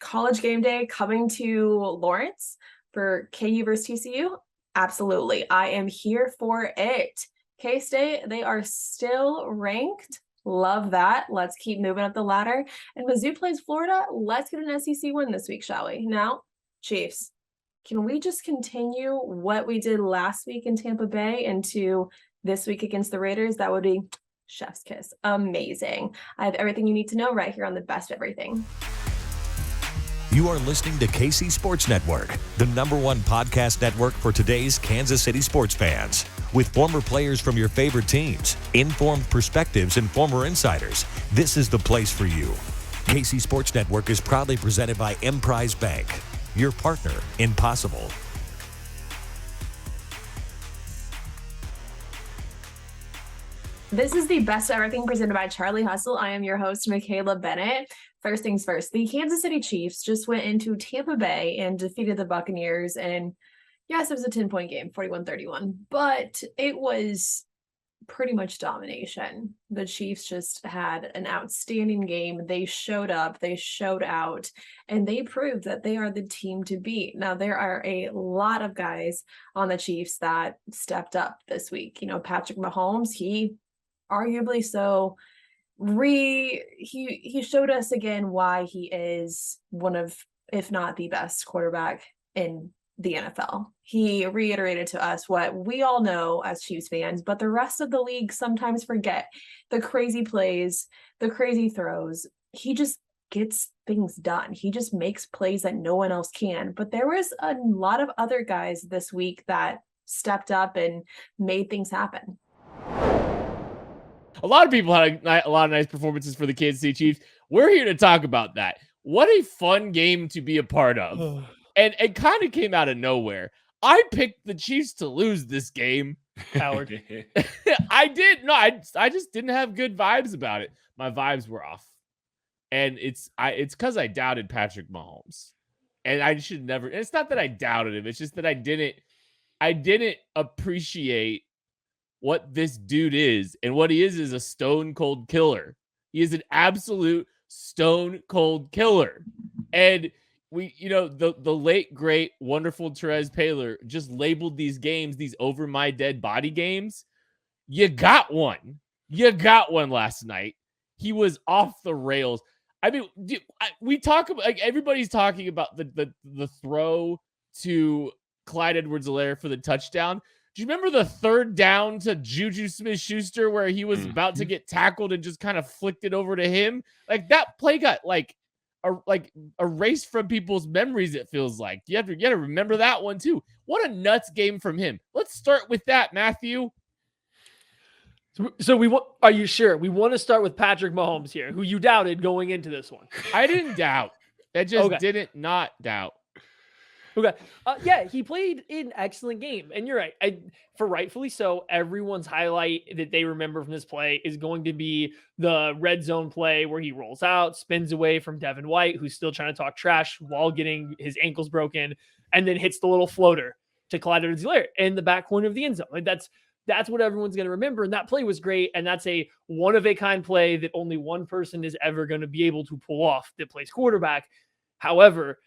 College game day coming to Lawrence for KU versus TCU? Absolutely. I am here for it. K-State, they are still ranked. Love that. Let's keep moving up the ladder. And Mizzou plays Florida. Let's get an SEC win this week, shall we? Now, Chiefs, can we just continue what we did last week in Tampa Bay into this week against the Raiders? That would be chef's kiss. Amazing. I have everything you need to know right here on the best of everything. You are listening to KC Sports Network, the #1 podcast network for today's Kansas City sports fans. With former players from your favorite teams, informed perspectives, and former insiders, this is the place for you. KC Sports Network is proudly presented by Emprise Bank, your partner in possible. This is the best of everything presented by Charlie Hustle. I am your host, Michaela Bennett. First things first, the Kansas City Chiefs just went into Tampa Bay and defeated the Buccaneers. And yes, it was a 10-point game, 41-31, but it was pretty much domination. The Chiefs just had an outstanding game. They showed up, they showed out, and they proved that they are the team to beat. Now, there are a lot of guys on the Chiefs that stepped up this week. You know, Patrick Mahomes, he arguably so he showed us again why he is one of, if not the best quarterback in the NFL. He reiterated to us what we all know as Chiefs fans, but the rest of the league sometimes forget the crazy plays, the crazy throws. He just gets things done. He just makes plays that no one else can. But there was a lot of other guys this week that stepped up and made things happen. A lot of people had a lot of nice performances for the Kansas City Chiefs. We're here to talk about that. What a fun game to be a part of. And it kind of came out of nowhere. I picked the Chiefs to lose this game. Howard. I did. No, I just didn't have good vibes about it. My vibes were off. And it's because I doubted Patrick Mahomes. And I should never. And it's not that I doubted him. It's just that I didn't appreciate what this dude is. And what he is a stone cold killer. He is an absolute stone cold killer. And we, the late, great, wonderful Therese Paylor just labeled these games, these over my dead body games. You got one. You got one last night. He was off the rails. I mean, we talk about, like, everybody's talking about the throw to Clyde Edwards-Helaire for the touchdown. Do you remember the third down to Juju Smith-Schuster where he was about to get tackled and just kind of flicked it over to him? Like, that play got erased from people's memories, it feels like. You have to remember that one too. What a nuts game from him. Let's start with that, Matthew. So are you sure? We want to start with Patrick Mahomes here, who you doubted going into this one. I didn't doubt. I just didn't not doubt. Okay. Yeah, he played an excellent game. And you're right. For rightfully so, everyone's highlight that they remember from this play is going to be the red zone play where he rolls out, spins away from Devin White, who's still trying to talk trash while getting his ankles broken, and then hits the little floater to Clyde Edwards-Helaire in the back corner of the end zone. Like, that's what everyone's going to remember. And that play was great. And that's a one-of-a-kind play that only one person is ever going to be able to pull off that plays quarterback. However,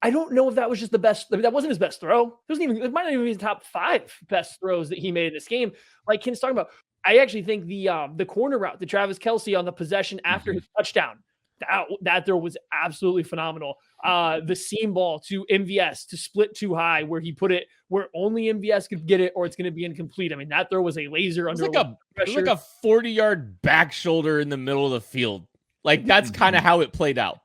I don't know if that was just the best. I mean, that wasn't his best throw. It might not even be his top 5 best throws that he made in this game. Like Ken's talking about, I actually think the corner route to Travis Kelce on the possession after his touchdown, that throw was absolutely phenomenal. The seam ball to MVS to split too high where he put it where only MVS could get it or it's going to be incomplete. I mean, that throw was a laser under pressure. It was like a 40-yard back shoulder in the middle of the field. Like, that's kind of how it played out.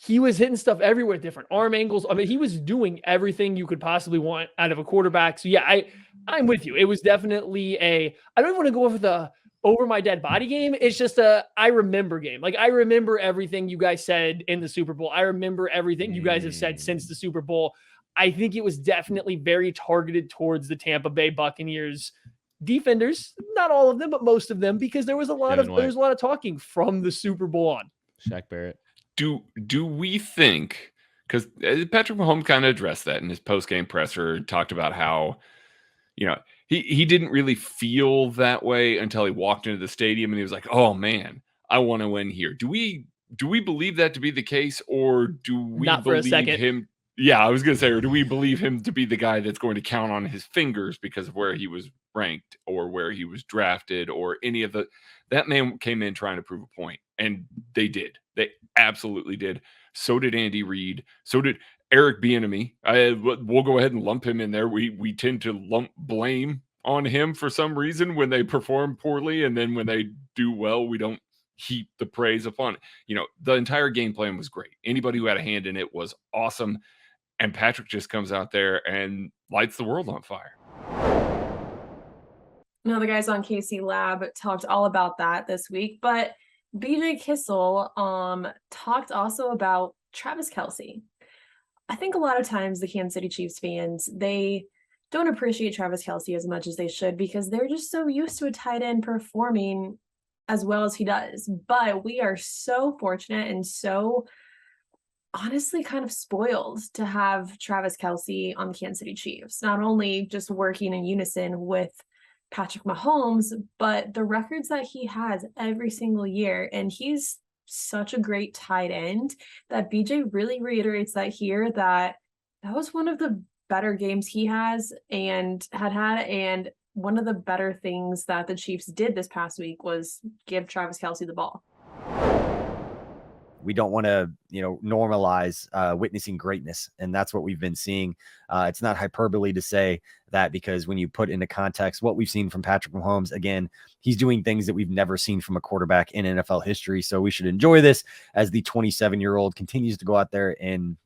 He was hitting stuff everywhere, different arm angles. I mean, he was doing everything you could possibly want out of a quarterback. So yeah, I'm with you. It was definitely I don't even want to go over the over my dead body game. It's just I remember game. Like, I remember everything you guys said in the Super Bowl. I remember everything you guys have said since the Super Bowl. I think it was definitely very targeted towards the Tampa Bay Buccaneers defenders. Not all of them, but most of them, because there was a lot of talking from the Super Bowl on. Shaq Barrett. Do we think, because Patrick Mahomes kind of addressed that in his post-game presser, talked about how, he didn't really feel that way until he walked into the stadium and he was like, oh man, I want to win here. Do we do we believe that to be the case, or do we Not for a believe second. him? Yeah, I was going to say, or do we believe him to be the guy that's going to count on his fingers because of where he was ranked or where he was drafted or any of that man came in trying to prove a point, and they did. They absolutely did. So did Andy Reid. So did Eric Bieniemy. We'll go ahead and lump him in there. We tend to lump blame on him for some reason when they perform poorly, and then when they do well, we don't heap the praise upon it. The entire game plan was great. Anybody who had a hand in it was awesome, and Patrick just comes out there and lights the world on fire. The guys on KC Lab talked all about that this week, but BJ Kissel talked also about Travis Kelce. I think a lot of times the Kansas City Chiefs fans, they don't appreciate Travis Kelce as much as they should because they're just so used to a tight end performing as well as he does. But we are so fortunate and so honestly kind of spoiled to have Travis Kelce on the Kansas City Chiefs, not only just working in unison with Patrick Mahomes, but the records that he has every single year. And he's such a great tight end that BJ really reiterates that here, that was one of the better games he has and had. And one of the better things that the Chiefs did this past week was give Travis Kelce the ball. We don't want to, normalize witnessing greatness. And that's what we've been seeing. It's not hyperbole to say that, because when you put into context what we've seen from Patrick Mahomes, again, he's doing things that we've never seen from a quarterback in NFL history. So we should enjoy this as the 27-year-old continues to go out there and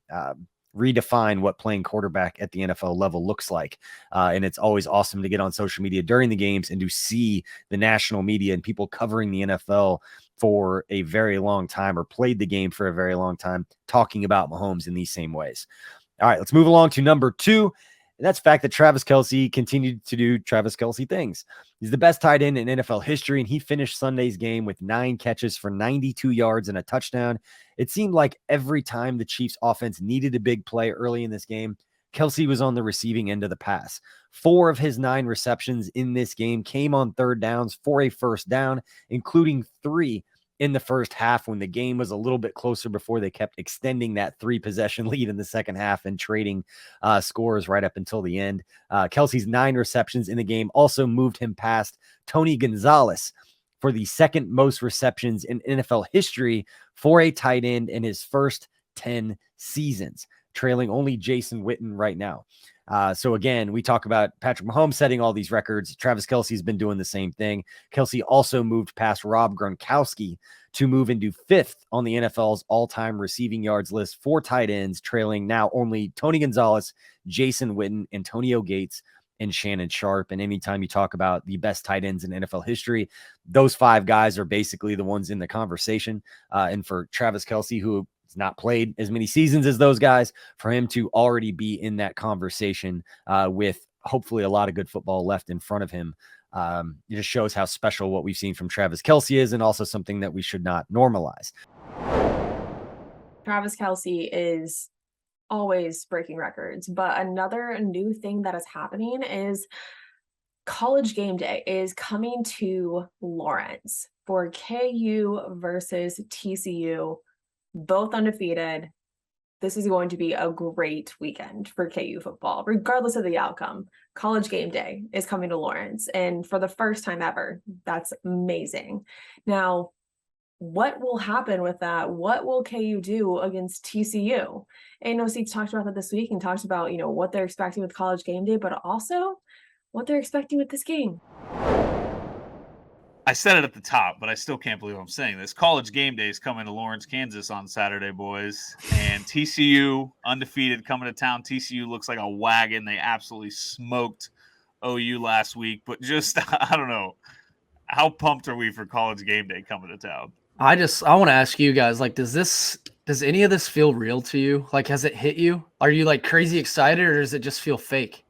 redefine what playing quarterback at the NFL level looks like. And it's always awesome to get on social media during the games and to see the national media and people covering the NFL for a very long time, or played the game for a very long time, talking about Mahomes in these same ways. All right, let's move along to number 2. And that's the fact that Travis Kelce continued to do Travis Kelce things. He's the best tight end in NFL history, and he finished Sunday's game with 9 catches for 92 yards and a touchdown. It seemed like every time the Chiefs offense needed a big play early in this game, Kelce was on the receiving end of the pass. 4 of his 9 receptions in this game came on third downs for a first down, including 3 in the first half when the game was a little bit closer before they kept extending that 3-possession lead in the second half and trading scores right up until the end. Kelce's 9 receptions in the game also moved him past Tony Gonzalez for the second most receptions in NFL history for a tight end in his first 10 seasons, trailing only Jason Witten right now. So again, we talk about Patrick Mahomes setting all these records. Travis Kelce's been doing the same thing. Kelce also moved past Rob Gronkowski to move into 5th on the NFL's all-time receiving yards list for tight ends, trailing now only Tony Gonzalez, Jason Witten, Antonio Gates, and Shannon Sharp. And anytime you talk about the best tight ends in NFL history, those 5 guys are basically the ones in the conversation. And for Travis Kelce, who not played as many seasons as those guys, for him to already be in that conversation with hopefully a lot of good football left in front of him, it just shows how special what we've seen from Travis Kelce is, and also something that we should not normalize. Travis Kelce is always breaking records, but another new thing that is happening is College Game Day is coming to Lawrence for KU versus TCU. Both undefeated. This is going to be a great weekend for KU football, regardless of the outcome. College Game Day is coming to Lawrence, and for the first time ever. That's amazing. Now, what will happen with that? What will KU do against TCU? AOC talked about that this week and talked about, what they're expecting with College Game Day, but also what they're expecting with this game. I said it at the top, but I still can't believe I'm saying this. College Game Day is coming to Lawrence, Kansas on Saturday, boys. And TCU, undefeated, coming to town. TCU looks like a wagon. They absolutely smoked OU last week. But just, I don't know. How pumped are we for College Game Day coming to town? I want to ask you guys, does any of this feel real to you? Has it hit you? Are you crazy excited, or does it just feel fake?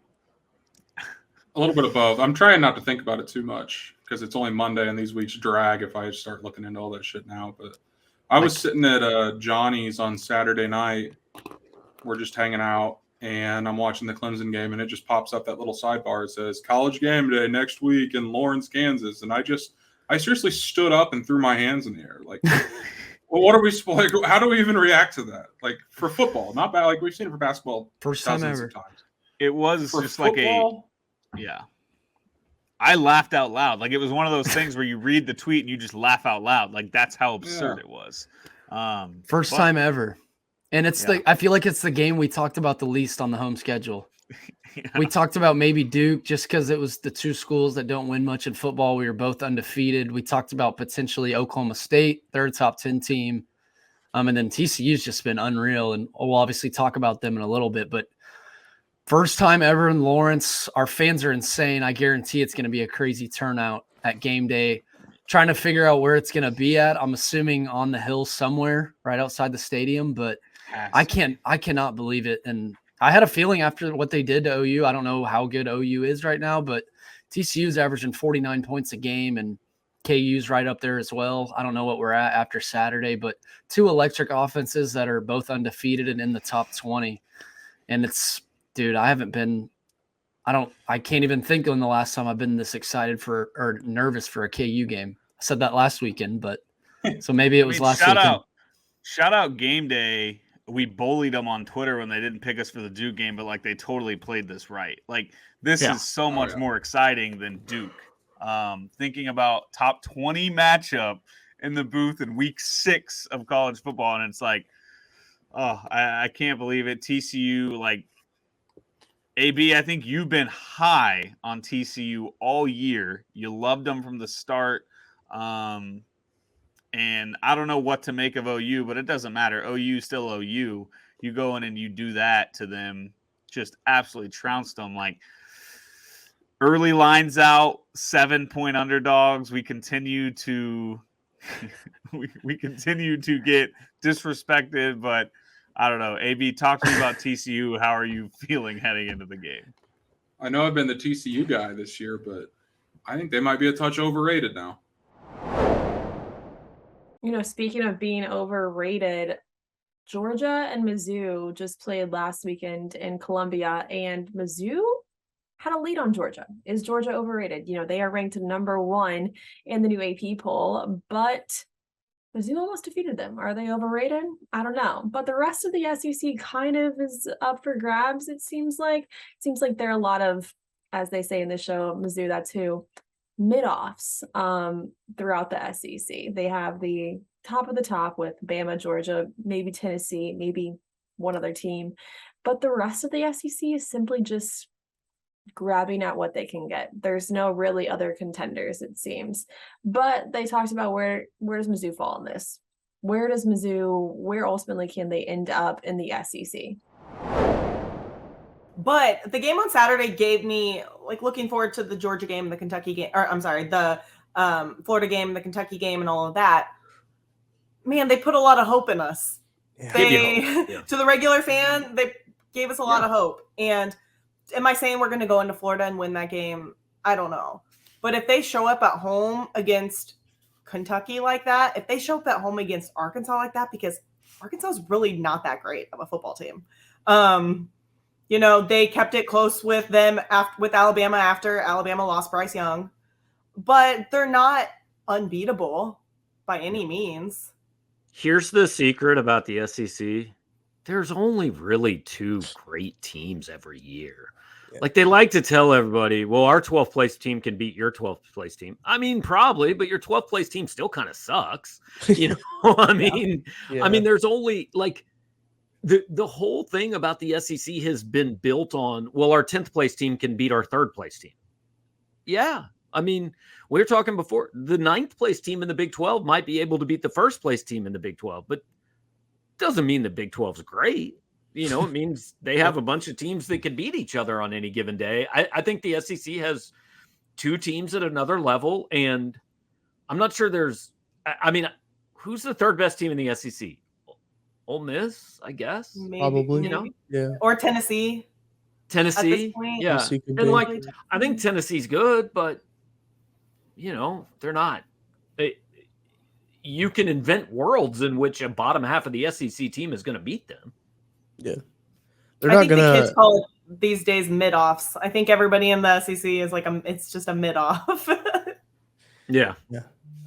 A little bit of both. I'm trying not to think about it too much because it's only Monday and these weeks drag if I start looking into all that shit now. But I was sitting at Johnny's on Saturday night. We're just hanging out, and I'm watching the Clemson game, and it just pops up that little sidebar. It says College Game Day next week in Lawrence, Kansas. And I seriously stood up and threw my hands in the air. Well, what are we like? How do we even react to that? Like for football, not bad. Like we've seen it for basketball, First time dozens ever. of times. It was For just like football, yeah. I laughed out loud. Like it was one of those things where you read the tweet and you just laugh out loud. Like that's how absurd it was. First but- time ever. And it's I feel like it's the game we talked about the least on the home schedule. Yeah. We talked about maybe Duke just because it was the two schools that don't win much in football. We were both undefeated. We talked about potentially Oklahoma State, their top 10 team. And then TCU's just been unreal. And we'll obviously talk about them in a little bit. But first time ever in Lawrence. Our fans are insane. I guarantee it's going to be a crazy turnout at game day. Trying to figure out where it's going to be at. I'm assuming on the hill somewhere right outside the stadium. But I cannot believe it. And I had a feeling after what they did to OU, I don't know how good OU is right now, but TCU's averaging 49 points a game and KU's right up there as well. I don't know what we're at after Saturday, but two electric offenses that are both undefeated and in the top 20. And it's, dude, I can't even think on the last time I've been this excited or nervous for a KU game. I said that last weekend, but so maybe it was last weekend. Shout out game day. We bullied them on Twitter when they didn't pick us for the Duke game, but like they totally played this right. Like this is so much more exciting than Duke. Thinking about top 20 matchup in the booth in week 6 of college football, and it's like, oh, I can't believe it. TCU, like AB, I think you've been high on TCU all year. You loved them from the start. And I don't know what to make of OU, but it doesn't matter. OU still OU. You go in and you do that to them, just absolutely trounced them. Like early lines out, 7-point underdogs. We continue to we continue to get disrespected, but I don't know. AB, talk to me about TCU. How are you feeling heading into the game? I know I've been the TCU guy this year, but I think they might be a touch overrated now. Speaking of being overrated, Georgia and Mizzou just played last weekend in Columbia, and Mizzou had a lead on Georgia. Is Georgia overrated? They are ranked number 1 in the new AP poll, but Mizzou almost defeated them. Are they overrated? I don't know. But the rest of the SEC kind of is up for grabs, it seems like. It seems like there are a lot of, as they say in the show, Mizzou, that's who, mid-offs throughout the SEC. They have the top of the top with Bama, Georgia, maybe Tennessee, maybe one other team. But the rest of the SEC is simply just grabbing at what they can get. There's no really other contenders, it seems. But they talked about where does Mizzou fall in this? Where ultimately can they end up in the SEC? But the game on Saturday gave me looking forward to the Georgia game, the Kentucky game, or I'm sorry, the Florida game, the Kentucky game, and all of that. Man, they put a lot of hope in us. Yeah. To the regular fan, they gave us a lot of hope. And am I saying we're going to go into Florida and win that game? I don't know. But if they show up at home against Kentucky like that, if they show up at home against Arkansas like that, because Arkansas is really not that great of a football team. They kept it close with them with Alabama after Alabama lost Bryce Young, but they're not unbeatable by any means. Here's the secret about the SEC. There's only really 2 great teams every year. Yeah. Like they like to tell everybody, well, our 12th place team can beat your 12th place team. I mean, probably, but your 12th place team still kind of sucks. I mean, there's only the whole thing about the SEC has been built on, well, our 10th place team can beat our 3rd place team. Yeah. I mean, we were talking before, the 9th place team in the Big 12 might be able to beat the 1st place team in the Big 12, but doesn't mean the Big 12 is great. It means they have a bunch of teams that can beat each other on any given day. I think the SEC has 2 teams at another level, and I'm not sure who's the 3rd best team in the SEC? Ole Miss, I guess. Maybe, probably. Yeah. Or Tennessee. Yeah. Tennessee and I think Tennessee's good, but they're not. You can invent worlds in which a bottom half of the SEC team is going to beat them. Yeah. I think the kids call it these days mid-offs. I think everybody in the SEC is it's just a mid-off. Yeah.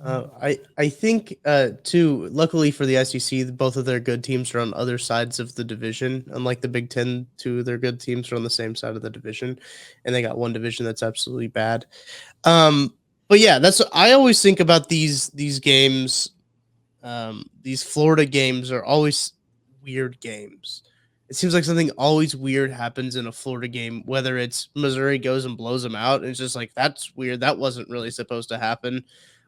I think too. Luckily for the SEC, both of their good teams are on other sides of the division. Unlike the Big Ten, two of their good teams are on the same side of the division, and they got one division that's absolutely bad. But yeah, that's I always think about these games. These Florida games are always weird games. It seems like something always weird happens in a Florida game, whether it's Missouri goes and blows them out. And it's just like, that's weird. That wasn't really supposed to happen.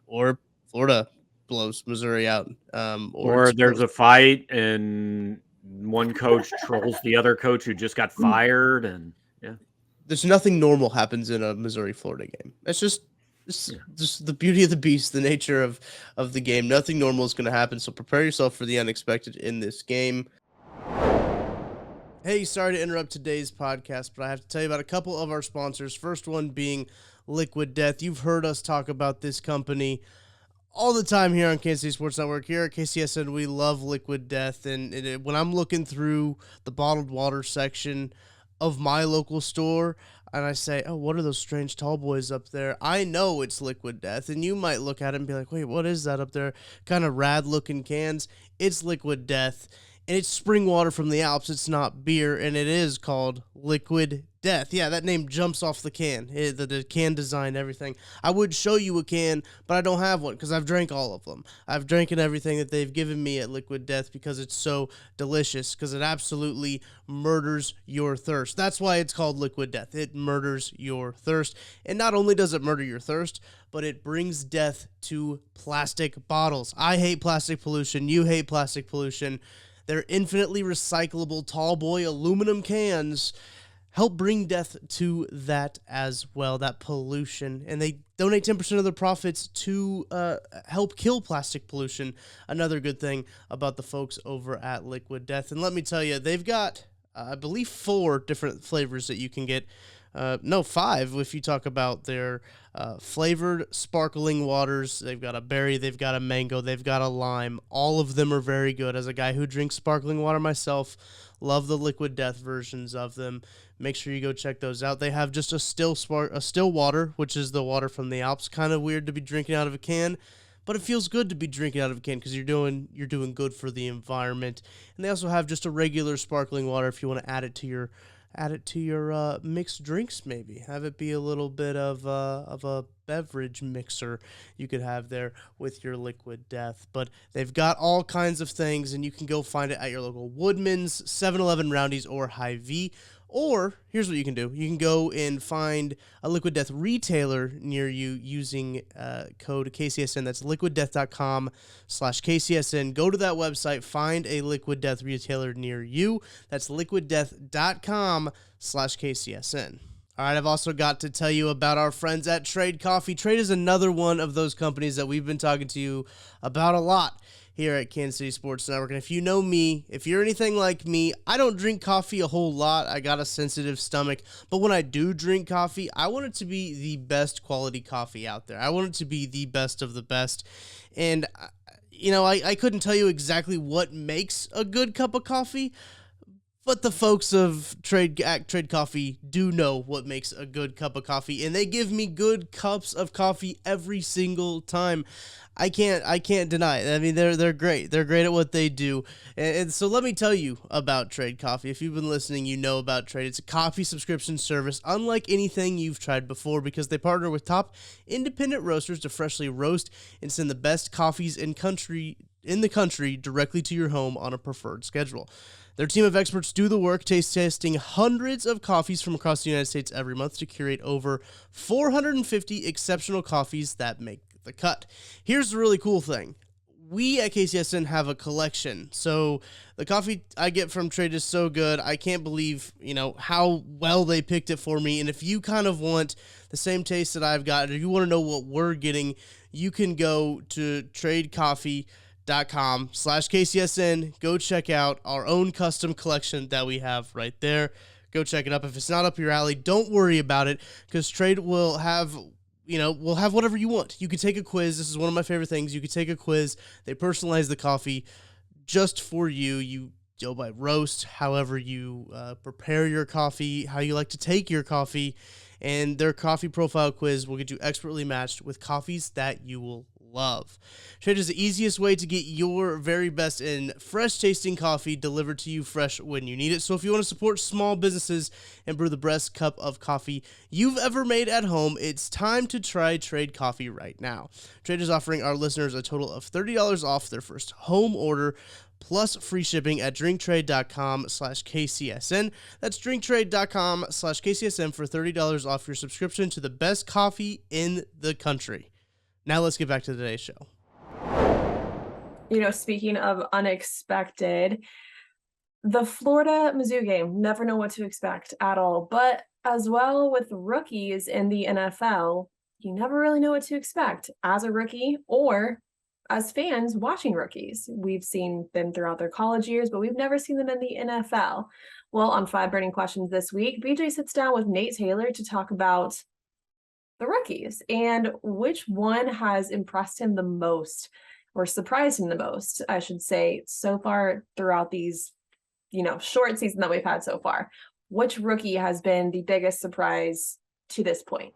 Or Florida blows Missouri out. Or there's a fight and one coach trolls the other coach who just got fired. And yeah, there's nothing normal happens in a Missouri Florida game. It's just the beauty of the beast, the nature of the game. Nothing normal is going to happen. So prepare yourself for the unexpected in this game. Hey, sorry to interrupt today's podcast, but I have to tell you about a couple of our sponsors. First one being Liquid Death. You've heard us talk about this company all the time here on Kansas City Sports Network. Here at KCSN, we love Liquid Death. And when I'm looking through the bottled water section of my local store, and I say, oh, what are those strange tall boys up there? I know it's Liquid Death. And you might look at it and be like, wait, what is that up there? Kind of rad-looking cans. It's Liquid Death. And it's spring water from the Alps. It's not beer, and it is called Liquid Death. Yeah, that name jumps off the can. The can design, everything. I would show you a can, but I don't have one because I've drank all of them. I've drank everything that they've given me at Liquid Death because it's so delicious, because it absolutely murders your thirst. That's why it's called Liquid Death. It murders your thirst. And not only does it murder your thirst, but it brings death to plastic bottles. I hate plastic pollution. You hate plastic pollution. Their infinitely recyclable tall boy aluminum cans help bring death to that as well, that pollution. And they donate 10% of their profits to help kill plastic pollution. Another good thing about the folks over at Liquid Death. And let me tell you, they've got, I believe, 4 different flavors that you can get. No, 5 if you talk about their flavored sparkling waters. They've got a berry, they've got a mango, they've got a lime. All of them are very good. As a guy who drinks sparkling water myself, love the Liquid Death versions of them. Make sure you go check those out. They have just a still water, which is the water from the Alps. Kind of weird to be drinking out of a can, but it feels good to be drinking out of a can because you're doing good for the environment. And they also have just a regular sparkling water if you want to add it to your mixed drinks, maybe. Have it be a little bit of a beverage mixer you could have there with your Liquid Death. But they've got all kinds of things, and you can go find it at your local Woodman's, 7-Eleven, Roundy's, or Hy-Vee. Or, here's what you can do. You can go and find a Liquid Death retailer near you using code KCSN. That's liquiddeath.com/KCSN. Go to that website, find a Liquid Death retailer near you. That's liquiddeath.com/KCSN. All right, I've also got to tell you about our friends at Trade Coffee. Trade is another one of those companies that we've been talking to you about a lot here at Kansas City Sports Network. And if you know me, if you're anything like me, I don't drink coffee a whole lot. I got a sensitive stomach. But when I do drink coffee, I want it to be the best quality coffee out there. I want it to be the best of the best. And, I couldn't tell you exactly what makes a good cup of coffee, but the folks of Trade Coffee do know what makes a good cup of coffee, and they give me good cups of coffee every single time. I can't deny it. I mean, they're great. They're great at what they do. And so let me tell you about Trade Coffee. If you've been listening, you know about Trade. It's a coffee subscription service unlike anything you've tried before because they partner with top independent roasters to freshly roast and send the best coffees in the country directly to your home on a preferred schedule. Their team of experts do the work, tasting hundreds of coffees from across the United States every month to curate over 450 exceptional coffees that make the cut. Here's the really cool thing. We at KCSN have a collection. So the coffee I get from Trade is so good. I can't believe, how well they picked it for me. And if you kind of want the same taste that I've got, if you want to know what we're getting, you can go to tradecoffee.com/KCSN. Go check out our own custom collection that we have right there. Go check it up. If it's not up your alley, don't worry about it because Trade will have we'll have whatever you want. You could take a quiz. This is one of my favorite things. You could take a quiz. They personalize the coffee just for you. You go by roast, however you prepare your coffee, how you like to take your coffee, and their coffee profile quiz will get you expertly matched with coffees that you will love. Trade is the easiest way to get your very best in fresh tasting coffee delivered to you fresh when you need it. So if you want to support small businesses and brew the best cup of coffee you've ever made at home, it's time to try Trade Coffee right now. Trade is offering our listeners a total of $30 off their first home order, plus free shipping at drinktrade.com/KCSN. That's drinktrade.com/KCSN for $30 off your subscription to the best coffee in the country. Now let's get back to today's show. You know, speaking of unexpected, the Florida Mizzou game, never know what to expect at all. But as well with rookies in the NFL, you never really know what to expect as a rookie or as fans watching rookies. We've seen them throughout their college years, but we've never seen them in the NFL. Well, on 5 Burning Questions this week, BJ sits down with Nate Taylor to talk about the rookies and which one has impressed him the most or surprised him the most, I should say, so far throughout these, short season that we've had so far. Which rookie has been the biggest surprise to this point?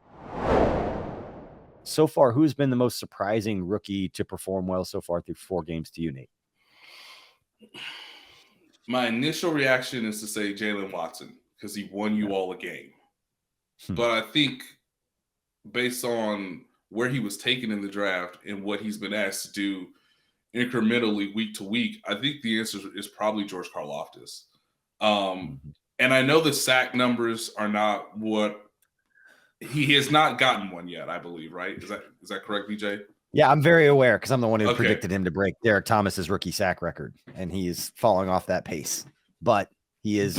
So far, who's been the most surprising rookie to perform well so far through 4 games to you, Nate? My initial reaction is to say Jalen Watson because he won you all a game. But I think based on where he was taken in the draft and what he's been asked to do incrementally week to week, I think the answer is probably George Karlaftis. And I know the sack numbers are not what he has not gotten one yet, I believe, right? Is that correct, BJ? Yeah, I'm very aware because I'm the one who predicted him to break Derek Thomas's rookie sack record, and he is falling off that pace. But he is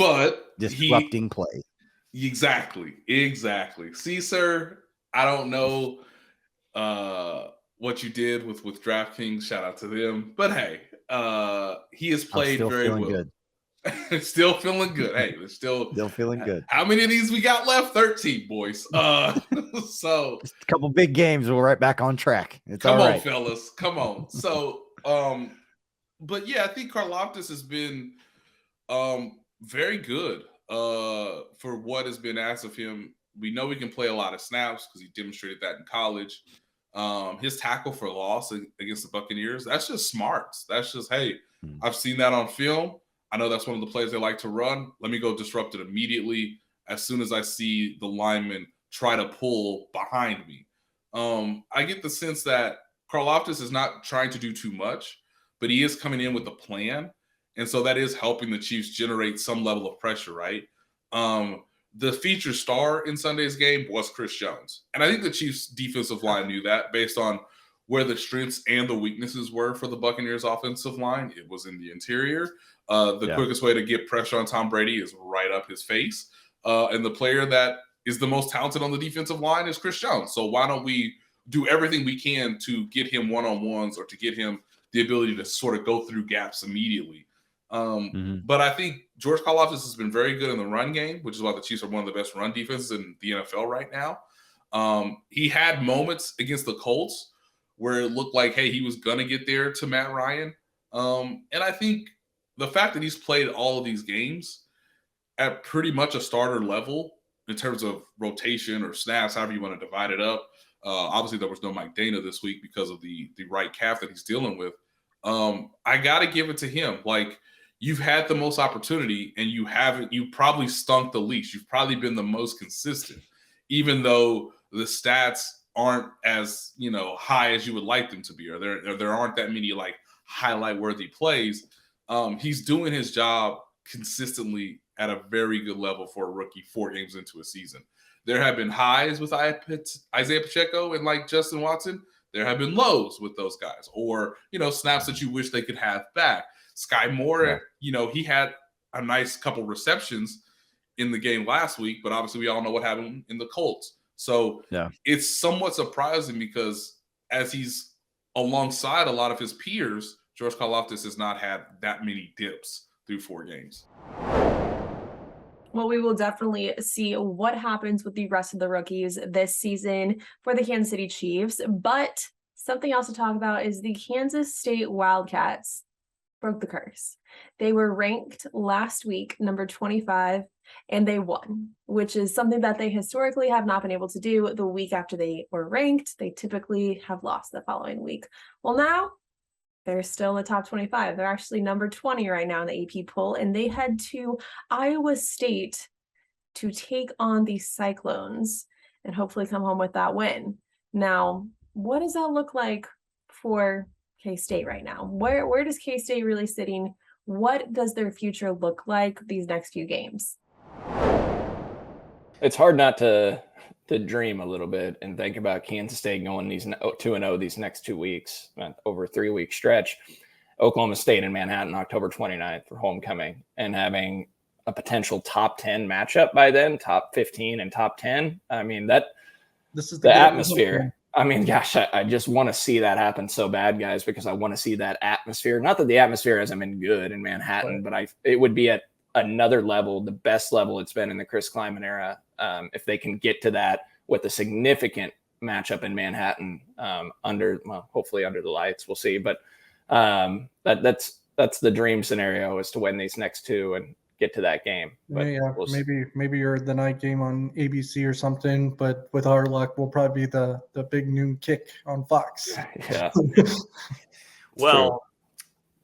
disrupting play. Exactly. See, sir, I don't know what you did with DraftKings. Shout out to them. But hey, he has played very well. Good. Still feeling good. Hey, it's still feeling good. How many of these we got left? 13, boys. So just a couple big games, we're right back on track. Come on, fellas. Come on. So but yeah, I think Karlaftis has been very good for what has been asked of him. We know he can play a lot of snaps because he demonstrated that in college. His tackle for loss against the Buccaneers, that's just smarts. That's just, hey, I've seen that on film. I know that's one of the plays they like to run. Let me go disrupt it immediately as soon as I see the lineman try to pull behind me. I get the sense that Karlaftis is not trying to do too much, but he is coming in with a plan. And so that is helping the Chiefs generate some level of pressure, right? The featured star in Sunday's game was Chris Jones. And I think the Chiefs defensive line knew that based on where the strengths and the weaknesses were for the Buccaneers offensive line. It was in the interior. Quickest way to get pressure on Tom Brady is right up his face. And the player that is the most talented on the defensive line is Chris Jones. So why don't we do everything we can to get him one-on-ones or to get him the ability to sort of go through gaps immediately. But I think George Karlaftis has been very good in the run game, which is why the Chiefs are one of the best run defenses in the NFL right now. He had moments against the Colts where it looked like, hey, he was going to get there to Matt Ryan. And I think the fact that he's played all of these games at pretty much a starter level in terms of rotation or snaps, however you want to divide it up. Obviously, there was no Mike Dana this week because of the right calf that he's dealing with. I got to give it to him. Like, you've had the most opportunity and you probably stunk the least. You've probably been the most consistent, even though the stats aren't as, high as you would like them to be, or there aren't that many like highlight worthy plays. He's doing his job consistently at a very good level for a rookie 4 games into a season. There have been highs with Isaiah Pacheco and like Justin Watson. There have been lows with those guys, or, snaps that you wish they could have back. Sky Moore, he had a nice couple receptions in the game last week, but obviously we all know what happened in the Colts. So it's somewhat surprising because as he's alongside a lot of his peers, George Karlaftis has not had that many dips through 4 games. Well, we will definitely see what happens with the rest of the rookies this season for the Kansas City Chiefs. But something else to talk about is the Kansas State Wildcats broke the curse. They were ranked last week, number 25 and they won, which is something that they historically have not been able to do the week after they were ranked. They typically have lost the following week. Well, now they're still a top 25. They're actually number 20 right now in the AP poll, and they head to Iowa State to take on the Cyclones and hopefully come home with that win. Now, what does that look like for K-State right now? Where does K-State really sitting? What does their future look like these next few games? It's hard not to dream a little bit and think about Kansas State going these 2-0 these next 2 weeks, over a 3-week stretch. Oklahoma State and Manhattan, October 29th for homecoming, and having a potential top 10 matchup by then, top 15 and top 10. I mean, this is the atmosphere. I mean, gosh, I just want to see that happen so bad, guys, because I want to see that atmosphere. Not that the atmosphere hasn't been good in Manhattan, but it would be at another level, the best level it's been in the Chris Kleiman era, if they can get to that with a significant matchup in Manhattan, hopefully under the lights. We'll see. But that's the dream scenario, is to win these next two and get to that game. But maybe you're the night game on ABC or something, but with our luck, we'll probably be the big noon kick on Fox. Yeah. Well,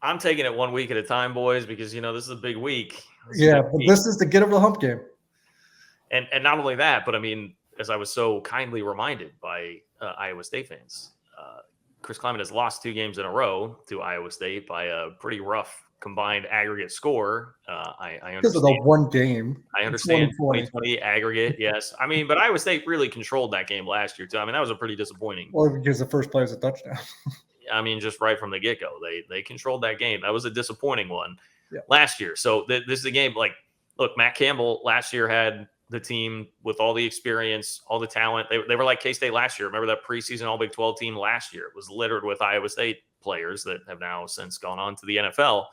I'm taking it 1 week at a time, boys, because this is a big week. This is the get over the hump game. And not only that, but I mean, as I was so kindly reminded by Iowa State fans, Chris Kleiman has lost 2 games in a row to Iowa State by a pretty rough combined aggregate score. I understand. Because of the one game. I understand 2020 aggregate, yes. I mean, but Iowa State really controlled that game last year, too. I mean, that was a pretty disappointing. Well, because the first play was a touchdown. I mean, just right from the get-go. They controlled that game. That was a disappointing one last year. So this is a game, look, Matt Campbell last year had the team with all the experience, all the talent. They were like K-State last year. Remember that preseason All Big 12 team last year? It was littered with Iowa State players that have now since gone on to the NFL.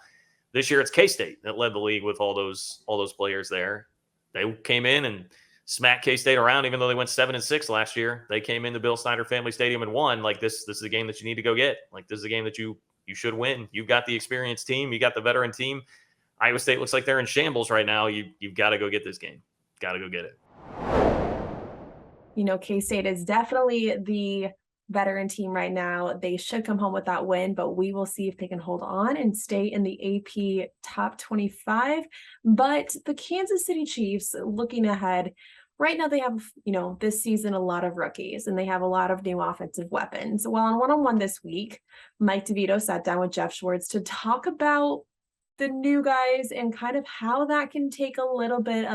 This year it's K-State that led the league with all those players there. They came in and smacked K-State around, even though they went 7-6 last year. They came into Bill Snyder Family Stadium and won. This is a game that you need to go get. This is a game that you should win. You've got the experienced team. You got the veteran team. Iowa State looks like they're in shambles right now. You've got to go get this game. Got to go get it. K-State is definitely the veteran team right now. They should come home with that win, but we will see if they can hold on and stay in the AP top 25. But the Kansas City Chiefs, looking ahead, right now they have, this season a lot of rookies, and they have a lot of new offensive weapons. Well, on one-on-one this week, Mike DeVito sat down with Jeff Schwartz to talk about the new guys and kind of how that can take a little bit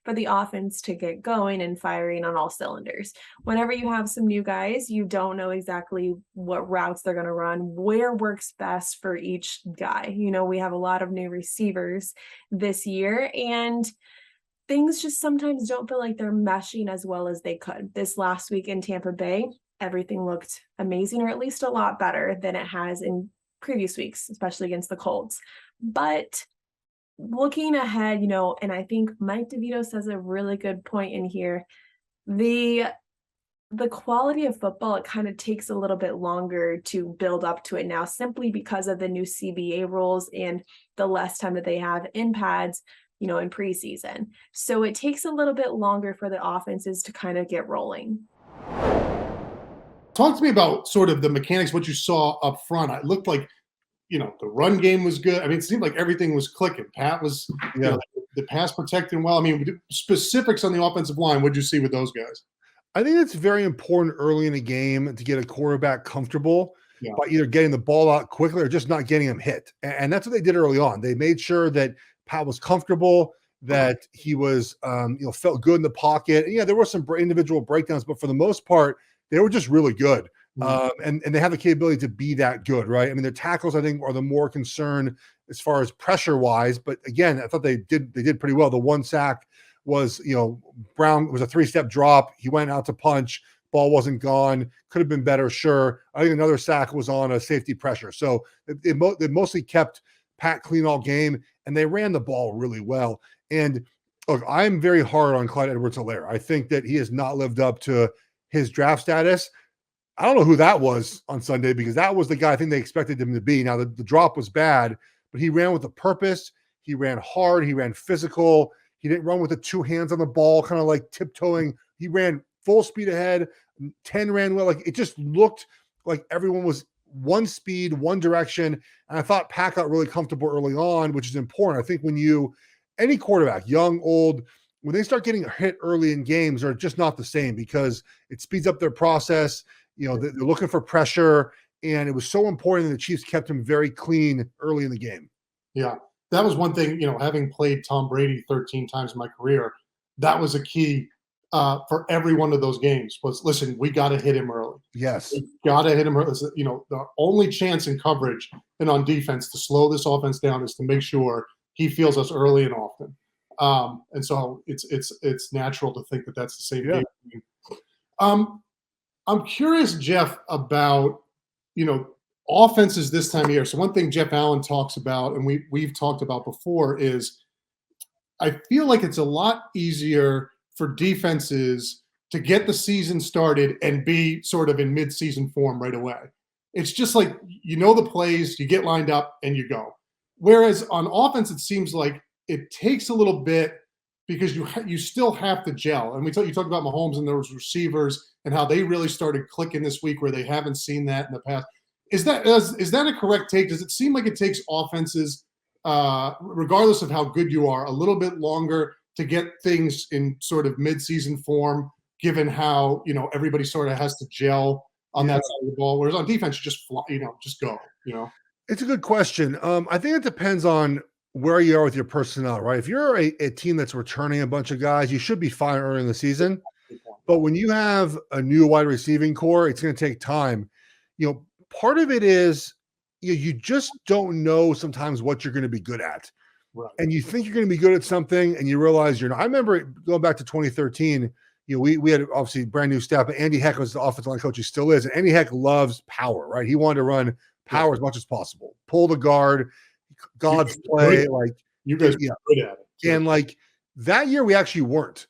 for the offense to get going and firing on all cylinders. Whenever you have some new guys, you don't know exactly what routes they're going to run, where works best for each guy. We have a lot of new receivers this year, and things just sometimes don't feel like they're meshing as well as they could. This last week in Tampa Bay, everything looked amazing, or at least a lot better than it has in previous weeks, especially against the Colts. But looking ahead, and I think Mike DeVito says a really good point in here, the quality of football, it kind of takes a little bit longer to build up to it now, simply because of the new CBA rules and the less time that they have in pads, in preseason. So it takes a little bit longer for the offenses to kind of get rolling. Talk to me about sort of the mechanics, what you saw up front. It looked like, the run game was good. I mean, it seemed like everything was clicking. Pat was, the pass protecting well. I mean, specifics on the offensive line, what did you see with those guys? I think it's very important early in the game to get a quarterback comfortable by either getting the ball out quickly or just not getting him hit. And that's what they did early on. They made sure that Pat was comfortable, that he was, felt good in the pocket. And, there were some individual breakdowns, but for the most part, they were just really good. And they have the capability to be that good, right? I mean, their tackles, I think, are the more concern as far as pressure-wise. But again, I thought they did pretty well. The one sack was, Brown was a 3-step drop. He went out to punch. Ball wasn't gone. Could have been better, sure. I think another sack was on a safety pressure. So they mostly kept Pat clean all game, and they ran the ball really well. And look, I'm very hard on Clyde Edwards-Helaire. I think that he has not lived up to his draft status. I don't know who that was on Sunday, because that was the guy I think they expected him to be. Now, the drop was bad, but he ran with a purpose. He ran hard. He ran physical. He didn't run with the two hands on the ball, kind of like tiptoeing. He ran full speed ahead. 10 ran well. Like, it just looked like everyone was one speed, one direction. And I thought Pat got really comfortable early on, which is important. I think when any quarterback, young, old, when they start getting hit early in games, they're just not the same because it speeds up their process. They're looking for pressure. And it was so important that the Chiefs kept him very clean early in the game. Yeah, that was one thing, having played Tom Brady 13 times in my career, that was a key for every one of those games was, listen, we got to hit him early. Yes. We got to hit him early. The only chance in coverage and on defense to slow this offense down is to make sure he feels us early and often. And so it's natural to think that that's the same game. I'm curious, Jeff, about, offenses this time of year. So one thing Jeff Allen talks about, and we've talked about before, is I feel like it's a lot easier for defenses to get the season started and be sort of in mid-season form right away. It's just like, the plays, you get lined up and you go. Whereas on offense, it seems like it takes a little bit because you still have to gel. And you talked about Mahomes and those receivers and how they really started clicking this week where they haven't seen that in the past. Is that a correct take? Does it seem like it takes offenses, regardless of how good you are, a little bit longer to get things in sort of mid-season form, given how, everybody sort of has to gel on that side of the ball, whereas on defense, you just just go, It's a good question. I think it depends on where you are with your personnel, right? If you're a team that's returning a bunch of guys, you should be fine early in the season. But when you have a new wide receiving core, it's going to take time. Part of it is you just don't know sometimes what you're going to be good at. Right. And you think you're going to be good at something and you realize you're not. I remember going back to 2013, we had obviously brand new staff, but Andy Heck was the offensive line coach. He still is. And Andy Heck loves power, right? He wanted to run power as much as possible. Pull the guard, God's play. Like, you guys are good at it. And like that year we actually weren't.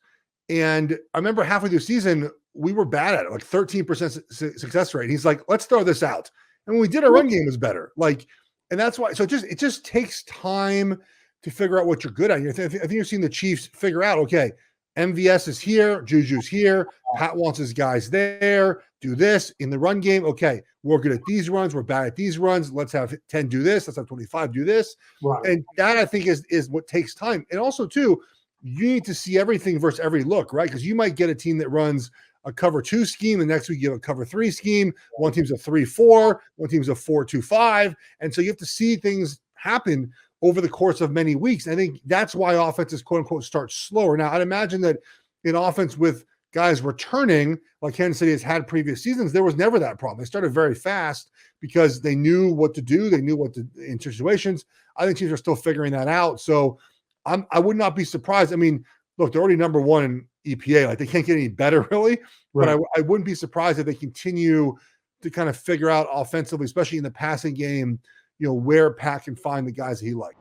And I remember halfway through the season, we were bad at it, like 13% success rate. He's like, let's throw this out. And when we did, our run game was better. Like, and that's why. So it just takes time to figure out what you're good at. I think you're seeing the Chiefs figure out, okay, MVS is here, Juju's here, Pat wants his guys there, do this in the run game. Okay, we're good at these runs, we're bad at these runs. Let's have 10 do this, let's have 25 do this. Right. And that I think is what takes time. And also too, you need to see everything versus every look, right? Because you might get a team that runs a cover 2 scheme, the next week you have a cover 3 scheme, one team's a 3-4, one team's a 4-2-5. And so you have to see things happen over the course of many weeks. I think that's why offenses, quote unquote, start slower. Now, I'd imagine that in offense with guys returning, like Kansas City has had previous seasons, there was never that problem. They started very fast because they knew what to do. They knew what to in situations. I think teams are still figuring that out. So I would not be surprised. I mean, look, they're already number 1 in EPA. Like, they can't get any better, really. Right. But I wouldn't be surprised if they continue to kind of figure out offensively, especially in the passing game, where Pat can find the guys that he likes.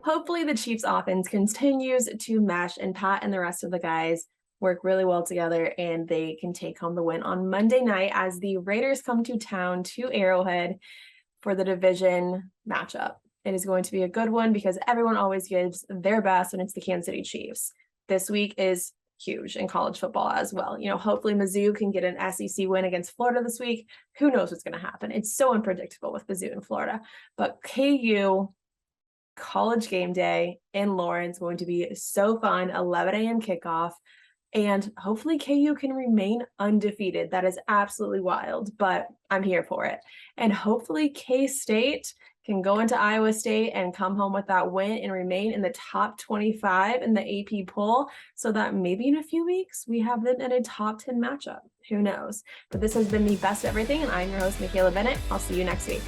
Hopefully the Chiefs offense continues to mesh and Pat and the rest of the guys work really well together and they can take home the win on Monday night as the Raiders come to town to Arrowhead for the division matchup. It is going to be a good one because everyone always gives their best when it's the Kansas City Chiefs. This week is huge in college football as well. Hopefully Mizzou can get an SEC win against Florida this week. Who knows what's going to happen? It's so unpredictable with Mizzou and Florida. But KU College Game Day in Lawrence going to be so fun. 11 a.m. kickoff. And hopefully KU can remain undefeated. That is absolutely wild, but I'm here for it. And hopefully K-State can go into Iowa State and come home with that win and remain in the top 25 in the AP poll so that maybe in a few weeks we have them in a top 10 matchup. Who knows? But this has been the best of everything, and I'm your host, Michaela Bennett. I'll see you next week.